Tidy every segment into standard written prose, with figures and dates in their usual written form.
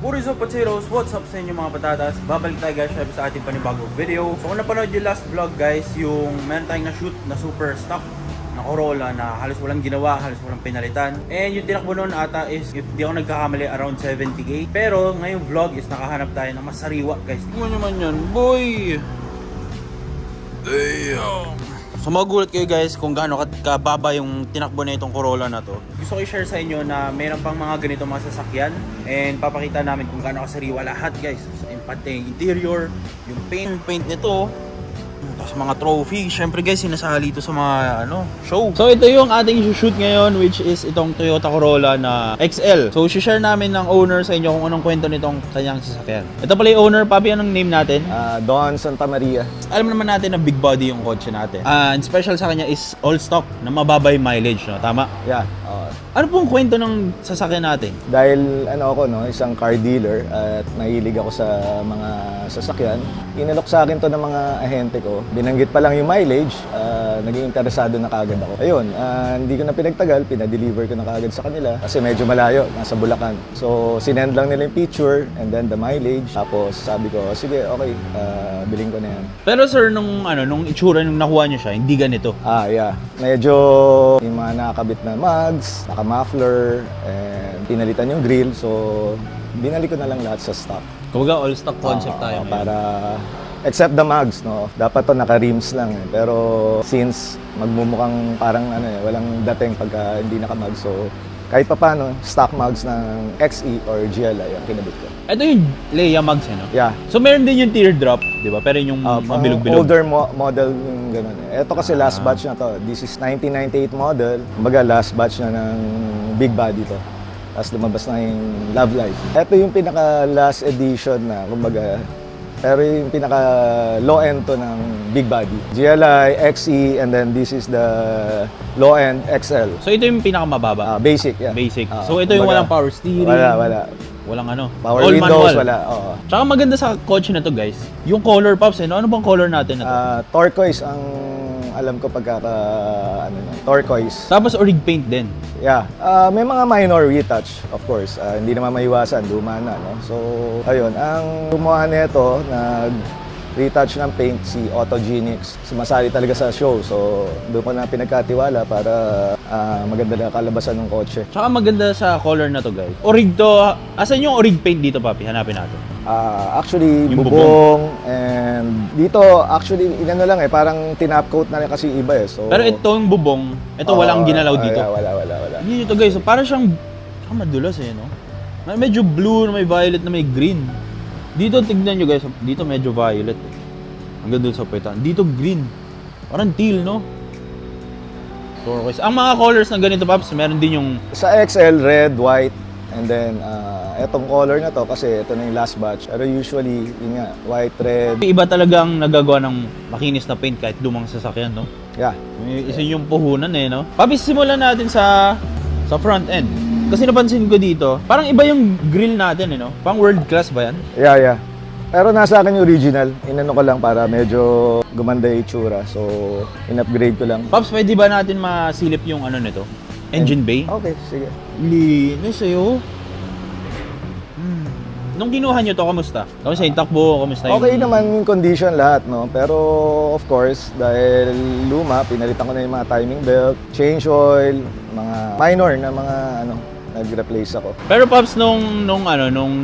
What is up, potatoes? What's up sa inyo mga patatas? Babalik tayo guys sa ating panibagong video. So kung napanood yung last vlog guys, yung meron tayong na-shoot na super stock na Corolla na halos walang ginawa, halos walang pinalitan. And yung tinakbo nun ata is, if di ako nagkakamali, around 70k. Pero ngayong vlog is nakahanap tayo ng masariwa guys. Tingnan nyo naman yan, boy! Damn! So magugulat kayo guys kung gaano kababa yung tinakbo na itong Corolla na to. Gusto ko i-share sa inyo na mayroon pang mga ganito mga sasakyan. And papakita namin kung gaano kasariwa lahat guys. So, pati yung interior, yung paint nito. Tapos mga trophy. Syempre guys, sinasali ito sa mga show. So ito yung ating shoot ngayon, which is itong Toyota Corolla na XL. So share namin ng owner sa inyo kung anong kwento nitong kanyang sasakyan. Ito pala yung owner. Papi, anong name natin? Don Santa Maria. Alam naman natin na big body yung kotse natin. And special sa kanya is all stock na mababay mileage, no? Tama? Yeah. Ano pong kwento ng sasakyan natin? Dahil isang car dealer at mahilig ako sa mga sasakyan. Inalok sa akin to ng mga ahente ko. Binanggit pa lang yung mileage, naging interesado na kaagad ako. Ayun, hindi ko na pinagtagal, pinadeliver ko na kaagad sa kanila kasi medyo malayo, nasa Bulacan. So, sinend lang nila yung picture and then the mileage. Tapos sabi ko, sige, okay, bilhin ko na yan. Pero sir, nung itsura nung nakuha niyo siya, hindi ganito? Yeah. Medyo yung mga nakakabit na mugs, naka-muffler, and pinalitan yung grill. So, binalik ko na lang lahat sa stock. Kumbaga all stock concept tayo ngayon. Para except the mugs, no. Dapat to naka-rims lang eh. Pero since magmumukhang parang walang dating pagka hindi naka-mugs, so kahit pa paano, stock mugs ng XE or GLI ang kinabit ko. Ito yung Leia mugs, no? Yeah. So meron din yung teardrop, di ba? Pero yung mabilog-bilog. Older model yung gano'n eh. Ito kasi last batch na to. This is 1998 model. Kumbaga last batch na ng big body to. Tapos lumabas na yung Love Life. Ito yung pinaka-last edition na, kumbaga, pero yung pinaka-low-end to ng big body. GLI, XE, and then this is the low-end XL. So ito yung pinakamababa? Basic, yeah. Basic. So ito yung walang power steering? Wala. Walang Power all windows, manual. wala. Oo. Tsaka maganda sa kotse na to guys, yung color pops eh. Ano bang color natin na to? Turquoise ang alam ko turquoise. Tapos orig paint din. Yeah. May mga minor retouch, of course. Hindi naman maiwasan, luma na, no? So, ayun. Ang gumawa nito, retouch ng paint si Autogenix. Sumasali talaga sa show. So, doon ko na pinagkatiwala para maganda na kalabasan ng kotse. Tsaka maganda sa color na to guys. Orig to. Asan yung orig paint dito, Papi? Hanapin natin. Actually, yung bubong. And dito, actually, parang tinap coat na rin kasi iba eh. So, pero itong bubong, ito walang ginalaw dito. Wala. Dito guys, so parang siyang madulas eh, no? Medyo blue, na may violet, na may green. Dito, tignan nyo guys, dito medyo violet eh. Hanggang doon sa puwetan. Dito green. Parang teal, no? Turquoise. Ang mga colors ng ganito, Paps, meron din yung... Sa XL, red, white, and then etong color na to kasi ito na yung last batch. Pero usually, yun nga, white, red. Iba talagang nagagawa ng makinis na paint kahit lumang sasakyan, no? Yeah. Isa yung puhunan eh, no? Papi, simulan natin sa front end. Kasi napansin ko dito, parang iba yung grill natin, eh, no? Pang world class ba yan? Yeah. Pero nasa akin yung original. Inano ko lang para medyo gumanda yung itsura. So, in-upgrade ko lang. Paps, pwede ba natin masilip yung nito? Engine bay? Okay, sige. Linis sa'yo. Nung kinuha nyo to, kamusta? Kamusta yung takbo? Kamusta yung... Okay naman yung condition lahat, no? Pero, of course, dahil luma, pinalitan ko na yung mga timing belt, change oil, mga minor na mga nag-replace ako. Pero Pops, nung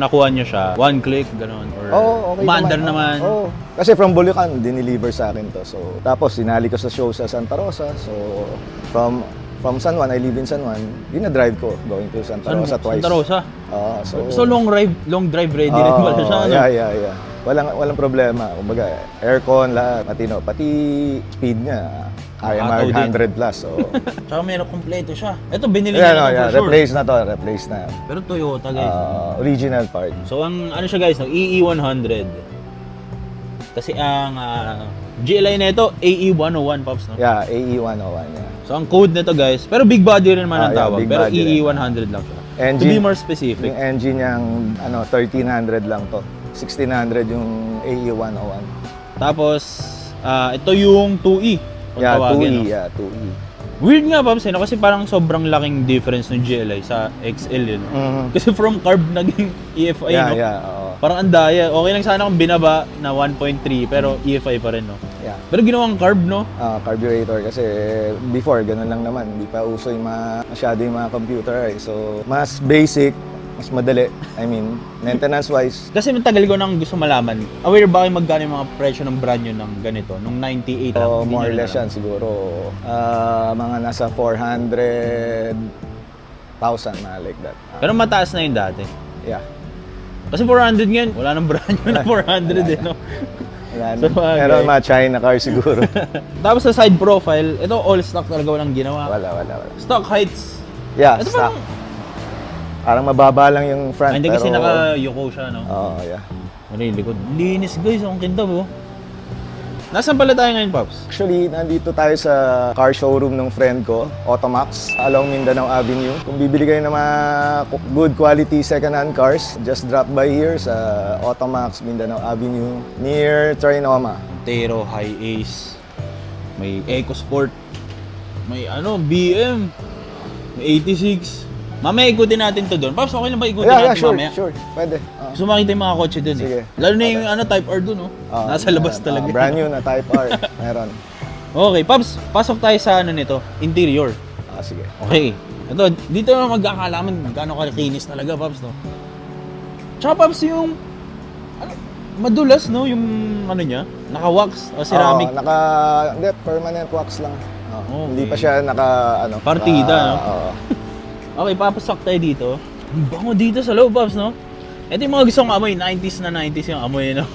nakuha nyo siya, one click, gano'n? Or okay maandar naman? Oo. Kasi from Bulacan, dineliver sa akin to. So, tapos, sinali ko sa show sa Santa Rosa. So, from San Juan, I live in San Juan, dinadrive ko going to Santa Rosa twice. Santa Rosa? So long drive ready rin pala siya, no? Yeah. Walang problema. Kumbaga, aircon, lahat, matino. Pati speed niya, kaya mag 100 plus. So. Tsaka meron kompleto siya. Ito, binili niya na for sure. Replace na. Pero Toyota, guys. Original part. So, ang siya guys, EE100. Kasi ang GLI na ito, AE101, Pops, no? Yeah, AE101, yeah. So, ang code nito guys, pero big body rin naman ang tawag. Pero EE100 lang siya. Engine, to be more specific. Yung engine niyang 1300 lang to. 1600 yung AE101. Tapos, ito yung 2E. Yeah, 2E. Yeah, 2E. Weird nga, Pops, no? Kasi parang sobrang laking difference ng GLI sa XL, yun. Kasi from carb naging EFI, no? Oo. Parang andaya. Okay lang sana kung binaba na 1.3, pero EFI pa rin, no? Yeah. Pero ginawang carb, no? Carburetor kasi before, ganun lang naman. Hindi pa uso yung masyado yung mga computer. So, mas basic, mas madali. I mean, maintenance-wise. Kasi matagal ko nang gusto malaman. Aware ba kayo magkano yung mga presyo ng brand nyo ng ganito? Nung 98 lang? More or less yan, siguro. Mga nasa 400,000 na like that. Pero mataas na yun dati. Yeah. Kasi 400 ngayon, wala nang brand nyo na 400 eh, no? Wala na. Pero mga China car siguro. Tapos sa side profile, ito all stock talaga walang ginawa. Wala. Stock heights. Yeah, ito stock. Parang mababa lang yung front. Hindi pero... kasi naka-yuko siya, no? Oo, yeah. Ano yung likod? Linis guys, ang kintab, oh. Nasaan pala tayo ngayon, Pops? Actually, nandito tayo sa car showroom ng friend ko, Automax, along Mindanao Avenue. Kung bibili kayo ng mga good quality second-hand cars, just drop by here sa Automax, Mindanao Avenue, near Trinoma. Montero, High Ace, may EcoSport, may BM, may 86. Mamaya ikutin natin to doon. Pops, okay lang ba ikutin natin sure, mamaya? Sure, pwede. Gusto makita yung mga kotse doon eh. Sige. Lalo na yung Type R doon, oh. Nasa labas talaga. Brand new na Type R. Meron. Okay, Pops, pasok tayo sa nito, interior. Sige. Okay. Ito, dito na magkakalaman gaano kakinis talaga, Pops, no? Tsaka, Pops, yung madulas, no? Yung niya, naka-wax o ceramic. Hindi, permanent wax lang. Okay. Hindi pa siya partida, no? Oo. Okay, papasok tayo dito. Ang bango dito sa loob, Pops, no? Ito yung mga gustong amoy, 90s yung amoy, no?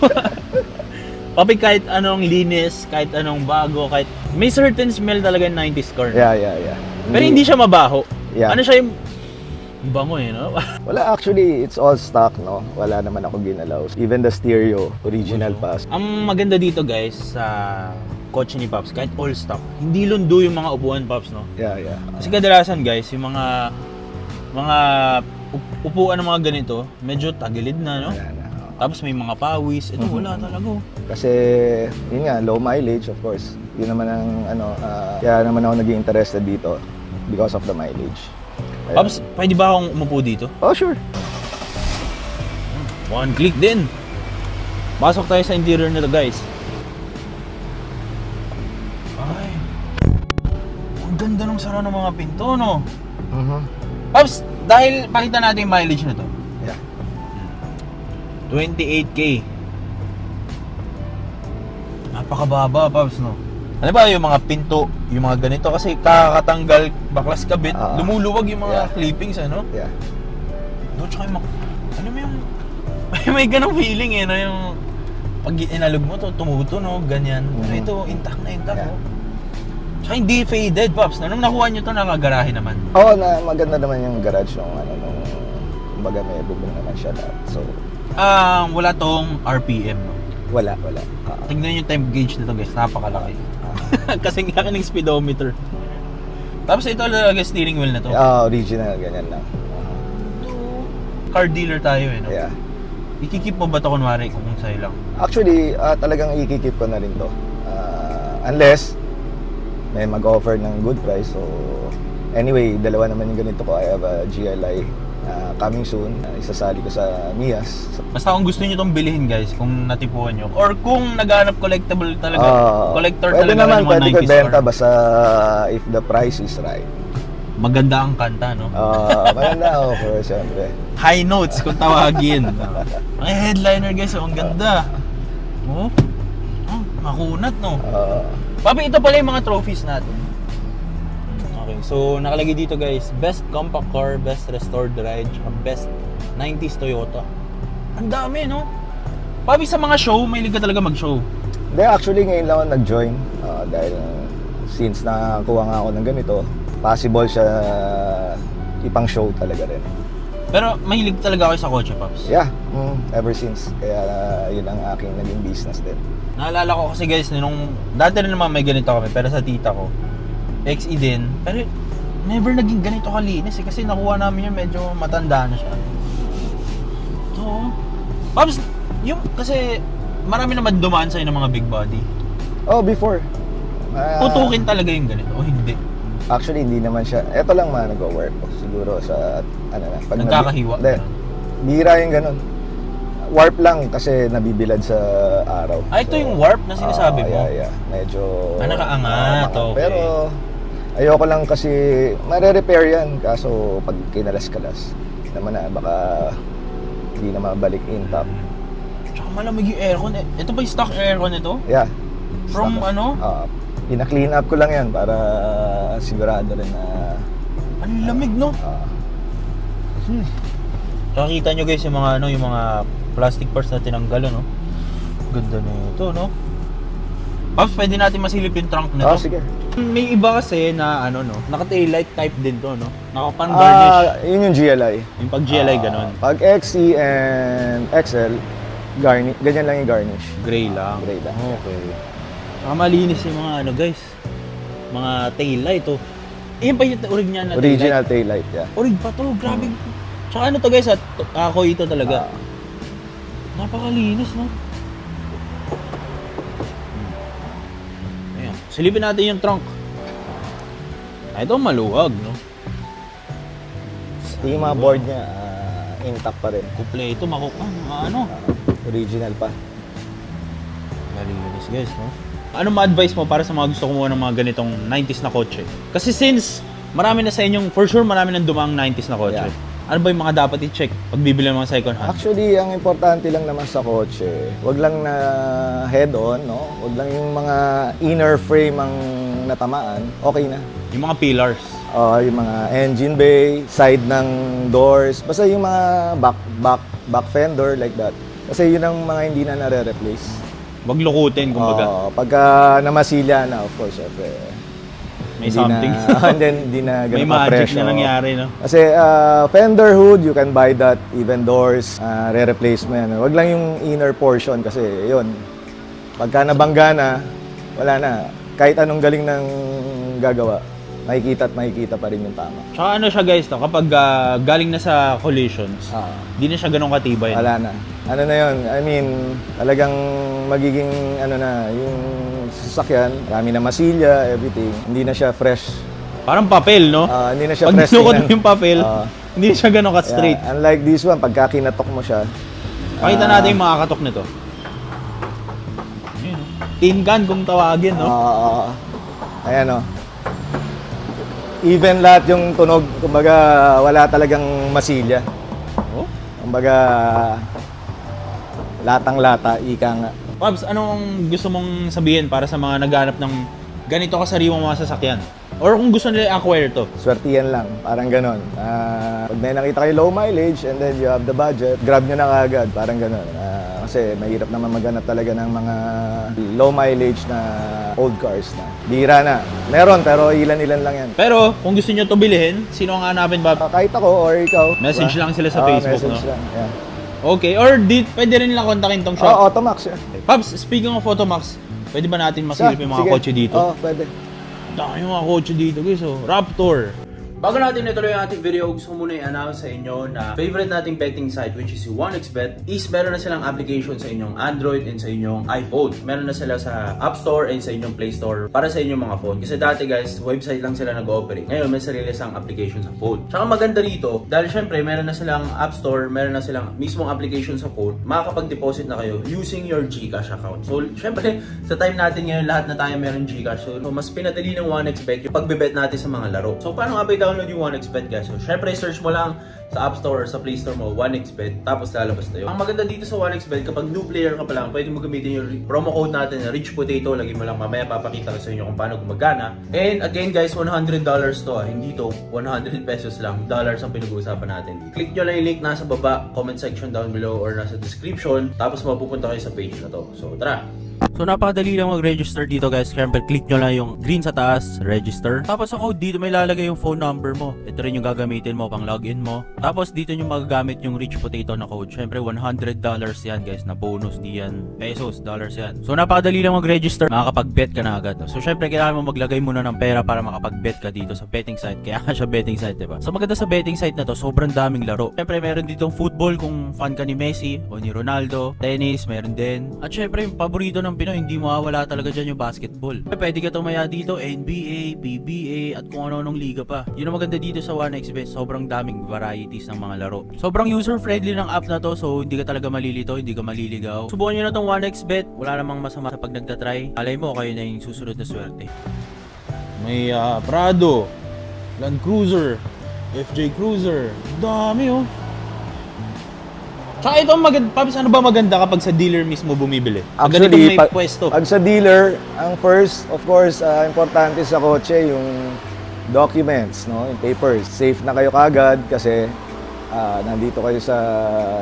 Papi, kahit anong linis, kahit anong bago, kahit... May certain smell talaga yung 90s car. Yeah. Pero hindi siya mabaho. Yeah. Ano siya yung bango, no? Wala, actually, it's all stock, no? Wala naman ako ginalaw. Even the stereo, original pa. Ang maganda dito, guys, sa kotse ni Pops, kahit all stock, hindi lundo yung mga upuan, Pops, no? Yeah. Kasi kadalasan, guys, yung mga upuan ng mga ganito, medyo tagilid na, no? Tapos may mga pawis. Ito, wala talaga. Kasi, yun nga, low mileage, of course. Yun naman ang, kaya naman ako naging interested dito because of the mileage. Ayun. Pops, pwede ba akong umupo dito? Oh, sure. One click din. Pasok tayo sa interior nito, guys. Ay. Ang ganda ng sara ng mga pinto, no? Pops, dahil pakita natin yung mileage na to. Yeah. 28K. Napakababa, Pops, no? Ano ba yung mga pinto, yung mga ganito? Kasi kakatanggal, baklas kabit, lumuluwag yung mga clippings, ano? Yeah. No, tsaka yung ano mo yung... may ganang feeling, no? Yung... Pag inalog mo to, tumuto, no? Ganyan. Pero ito, intact na intact, no? Tsaka hindi faded, Pops. Nung nakuha nyo to, nakagarahe naman. Oo, maganda naman yung garage nung kumbaga may bubong naman siya lahat. So, wala tong RPM, no? Wala. Tingnan yung temp gauge nito, guys. Napakalaki. Kasing laki ng speedometer. Tapos ito talaga steering wheel na to. Original, ganyan lang. Car dealer tayo, no? Yeah. Ikikip mo ba ito kunwari kung sa'yo lang? Actually, talagang ikikip ko na rin to. Unless may mag-offer ng good price. So, anyway, dalawa naman yung ganito ko. I have a GLI coming soon. Isasali ko sa Mias. Basta kung gusto niyo itong bilhin, guys, kung natipuan nyo. Or kung naghahanap collectible talaga, collector pwede talaga naman, ng mga 90s car. Pwede ko benta basta if the price is right. Maganda ang kanta, no? Maganda ako, for siyempre. High notes kung tawagin. May headliner, guys, ang ganda. Makunat, no? Papi, ito pala yung mga trophies natin. Okay, so nakalagay dito, guys, best compact car, best restored ride, best 90s Toyota. Ang dami, no? Papi, sa mga show, mahilig ka talaga mag-show. Hindi, actually ngayon lang ako nag-join. Dahil since nakakuha nga ako ng ganito, possible siya ipang show talaga rin. Pero mahilig talaga ako sa kotse, Pops. Yeah, ever since. Kaya yun ang aking naging business din. Naalala ko kasi, guys, nung dati rin naman may ganito kami, pero sa tita ko, XE din. Pero never naging ganito kalinis kasi nakuha namin yun, medyo matanda na siya. So, Pops, yung kasi marami naman dumaan sa'yo ng mga big body. Oh, before. Putukin talaga yung ganito o hindi? Actually, hindi naman siya. Ito lang man nag-work ko. Siguro sa, ano na. Pag Nagkakahiwa? Hindi. Bihira yung ganun. Warp lang kasi nabibilad sa araw. Ito yung warp na sinasabi mo? Yeah. Medyo... nakaangat. Okay. Pero, ayoko lang kasi mare-repair yan. Kaso, pag kinalas-kalas, naman na, baka hindi na mabalik intact. Tsaka malamig yung aircon. Ito ba yung stock aircon ito? Yeah. From ano? Pina-clean up ko lang yan para sigurado rin na... Ang lamig, no? Nakikita nyo guys yung mga yung mga plastic parts na tinanggal, no? Ganda na ito, no? Pops, pwede natin masilip yung trunk nito. Sige. May iba kasi na naka-taillight type din to, no? Naka-pan-garnish. Yun yung GLI. Yung pag GLI ganun. Pag XE and XL, ganyan lang yung garnish. Gray lang. Gray lang. Okay. Malinis yung mga guys. Mga taillight, oh. Yan pa yung original na Original taillight. taillight, yeah. Orig pa to, grabe. Tsaka ano to guys, ako ito talaga. Napakalinis, no? Ayan. Silipin natin yung trunk. Ito maluwag, no? Yung mga board niya, intact pa rin. Kumpleto, Original pa. Malinis guys, no? Ano ma-advise mo para sa mga gusto kumuha ng mga ganitong 90s na kotse? Kasi since marami na sa inyong, for sure marami nang dumaang 90s na kotse. Yeah. Ano ba yung mga dapat i-check pag bibili ng mga second hand? Actually, ang importante lang naman sa kotse, wag lang na head-on, no? Wag lang yung mga inner frame ang natamaan, okay na. Yung mga pillars. Yung mga engine bay, side ng doors, basta yung mga back fender like that. Kasi yun ang mga hindi na nare-replace. Wag lukutin, kumbaga. Pagka namasilya na, of course, syempre. May something. Hindi na May ganun magic ka-fresh, na nangyari, no? Kasi fender hood, you can buy that. Even doors, re-replace mo yan. Wag lang yung inner portion kasi yun. Pagka nabangga na, wala na. Kahit anong galing ng gagawa, makikita pa rin yung tama. Tsaka ano siya guys, no? Kapag galing na sa collisions, di na siya ganun katibay. Wala na. Ano na yun, I mean, talagang magiging yung sasakyan, marami na masilya, everything. Hindi na siya fresh. Parang papel, no? Hindi na siya pag fresh. Pag mo yung papel, hindi siya ganun ka-straight. Yeah, unlike this one, pagka kinatok mo siya. Pakita natin yung mga katok nito. Tin can kung tawagin, no? Ayan, no? Even lahat yung tunog, kumbaga wala talagang masilya. Kumbaga latang-lata, ika nga. Pabs, anong gusto mong sabihin para sa mga naghanap ng ganito kasariwang mga sasakyan? Or kung gusto nila acquire to? Swertihan lang, parang ganon. Pag may nakita kayo low mileage and then you have the budget, grab nyo na kaagad, parang ganon. Kasi mahirap naman maghanap talaga ng mga low mileage na old cars na. Bira na. Meron, pero ilan-ilan lang yan. Pero kung gusto nyo to bilhin, sino ang hanapin ba? Kahit ako or ikaw. Message lang sila sa Facebook, message no? lang, yeah. Okay, or pwede rin nila kontakin tong shop? Automax, yeah. Pabs, speaking of Automax, pwede ba natin masilip yung mga kotse dito? Pwede. Dami yung mga kotse dito guys, Raptor. Bago natin ituloy yung ating video, gusto ko muna i-announce sa inyo na favorite nating betting site, which is si 1xBet, is meron na silang application sa inyong Android and sa inyong iPhone. Meron na sila sa App Store and sa inyong Play Store para sa inyong mga phone. Kasi dati guys, website lang sila nag-ooperate. Ngayon, may sarili silang application sa phone. Tsaka maganda rito, dahil syempre meron na silang App Store, meron na silang mismong application sa phone, makakapag-deposit na kayo using your GCash account. So, syempre, sa time natin ngayon, lahat na tayo meron GCash. So, mas pinatali ng 1xBet yung pagbebet natin sa mga laro. So, paano nga ba download yung 1xBet guys? So, syempre, search mo lang sa App Store or sa Play Store mo, 1xBet, tapos lalabas tayo. Ang maganda dito sa 1xBet, kapag new player ka pa lang, pwede mo gamitin yung promo code natin na Rich Potato. Lagi mo lang, mamaya papakita ko sa inyo kung paano gumagana. And again guys, $100 to, hindi to 100 pesos lang, dollars ang pinag-uusapan natin. Click nyo lang yung link nasa baba, comment section down below or nasa description, tapos mapupunta kayo sa page na to. So tara! So napakadali lang mag-register dito guys. Siyempre click nyo lang yung green sa taas, register. Tapos sa code dito may lalagay yung phone number mo. Ito rin yung gagamitin mo pang login mo. Tapos dito nyo magagamit yung Rich Potato na code. Siyempre $100 yan guys na bonus, di yan pesos, dollars yan. So napakadali lang mag-register, makakapag-bet ka na agad. So siyempre kailangan mo maglagay muna ng pera para makapag-bet ka dito sa betting site. Kaya siya betting site, diba? So maganda sa betting site na to, sobrang daming laro. Siyempre meron ditong football kung fan ka ni Messi o ni Ronaldo. Tennis, meron din. At siyempre yung paborito ng Pinoy, hindi mawawala talaga dyan yung basketball. Pwede ka tumaya dito, NBA, PBA, at kung ano-anong liga pa. Yun ang maganda dito sa 1xBet, sobrang daming varieties ng mga laro. Sobrang user-friendly ng app na to, so hindi ka talaga malilito, hindi ka maliligaw. Subukan nyo na tong 1xBet, wala namang masama sa pag nagtatry. Alay mo, kayo na yung susunod na swerte. May Prado, Land Cruiser, FJ Cruiser, dami oh. Tsaka ito ang maganda, Paps, ano ba maganda kapag sa dealer mismo bumibili? Actually, may pwesto. Pag sa dealer, ang first, of course, importante sa kotse yung documents, no? Yung papers. Safe na kayo kagad kasi nandito kayo sa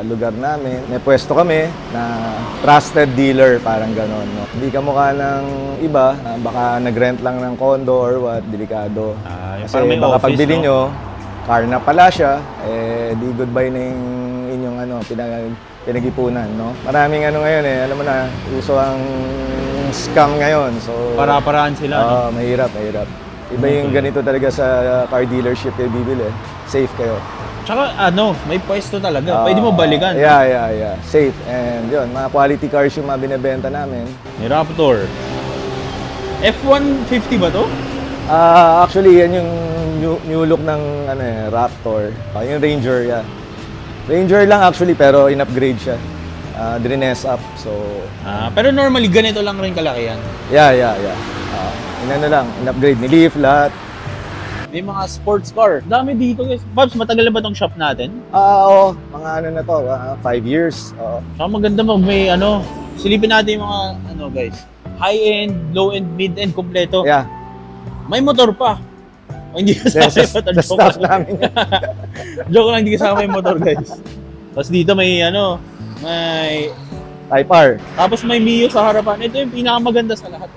lugar namin. May pwesto kami na trusted dealer, parang ganon. No? Hindi ka mukha ng iba, baka nag-rent lang ng condo or what, delikado. Kasi may baka office, pagbili no? nyo, car na pala siya, di goodbye na yung inyong pinag-ipunan, no? Maraming ngayon alam mo na, uso ang scam ngayon. So, Para-paraan sila, no? Mahirap. Iba yung ganito talaga sa car dealership kayo bibili. Safe kayo. Tsaka may pwesto talaga. Pwede mo balikan. Yeah. Safe. And yun, mga quality cars yung mga binibenta namin. May Raptor. F-150 ba to? Actually, yan yung new look ng Raptor. Yung Ranger, yeah. Ranger lang actually, pero in-upgrade siya. Drines up, so... pero normally, ganito lang rin kalaki yan? Yeah. In-upgrade, ni-leaf lahat. May mga sports car. Dami dito guys. Babs, matagal na ba tong shop natin? Oo, mga na to, 5 years. Saka maganda may silipin natin yung mga guys. High-end, low-end, mid-end, kompleto. Yeah. May motor pa. O hindi kasama yung motor. Sa staff namin. Joke lang, hindi kasama yung motor guys. Tapos dito may may Type R. Tapos may Mio sa harapan. Ito yung pinakamaganda sa lahat.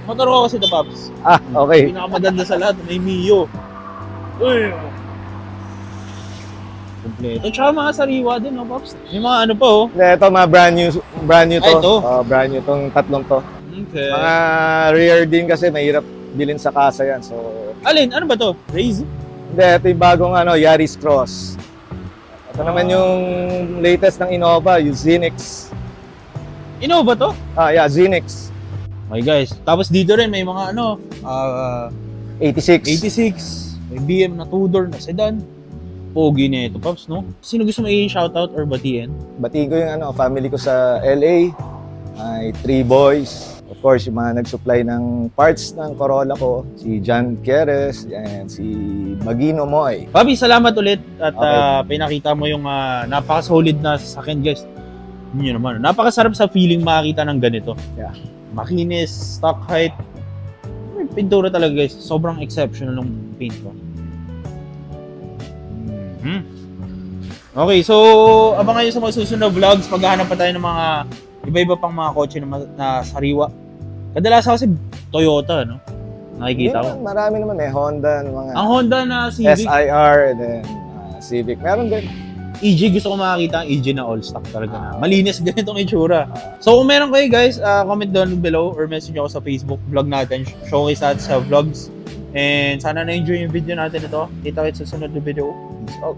Motor ko kasi ito, Paps. Okay. Pinakamaganda sa lahat. May Mio. Uy! Kompleto. Tsaka mga sariwa din, no, Paps? May mga pa, oh. Ito, mga brand new to. Ito? Brand new tong tatlong to. Okay. Mga rear din kasi mahirap bilhin sa kasa yan. So, alin? Ano ba to? Raze? hindi, ito yung bagong Yaris Cross. Ito naman yung latest ng Innova, yung Zenix. Innova to? Yeah, Zenix. Okay guys, tapos dito rin may mga 86. 86, may BM na 2-door na sedan. Pogi na ito, Pops, no? Sino gusto mo i-shoutout or batiin? Batiin ko yung family ko sa LA. May 3 boys. Of course, yung mga nag-supply ng parts ng Corolla ko, si John Quieres and si Magino Moy. Bobby, salamat ulit at Okay. pinakita mo yung napaka-solid na sasakyan, guys. Yun naman, napakasarap sa feeling makakita ng ganito. Yeah. Makinis, stock height. May pintura talaga, guys. Sobrang exceptional ng paint ko. Okay, so abangan nyo sa mga susunod na vlogs. Paghahanap pa tayo ng mga iba-iba pang mga kotse na sariwa. Kadalasan kasi Toyota, no? Nakikita ko. Marami naman, may Honda, mga Ang Honda na Civic, SIR, and then Civic. Meron din. EG, gusto ko makakita ang EG na all stock talaga na. Malinis ganitong itsura. So kung meron kayo guys, comment down below or message ako sa Facebook vlog natin. Showcase natin sa vlogs. And sana na-enjoy yung video natin ito. Kita kita sa sunod na video. Peace out.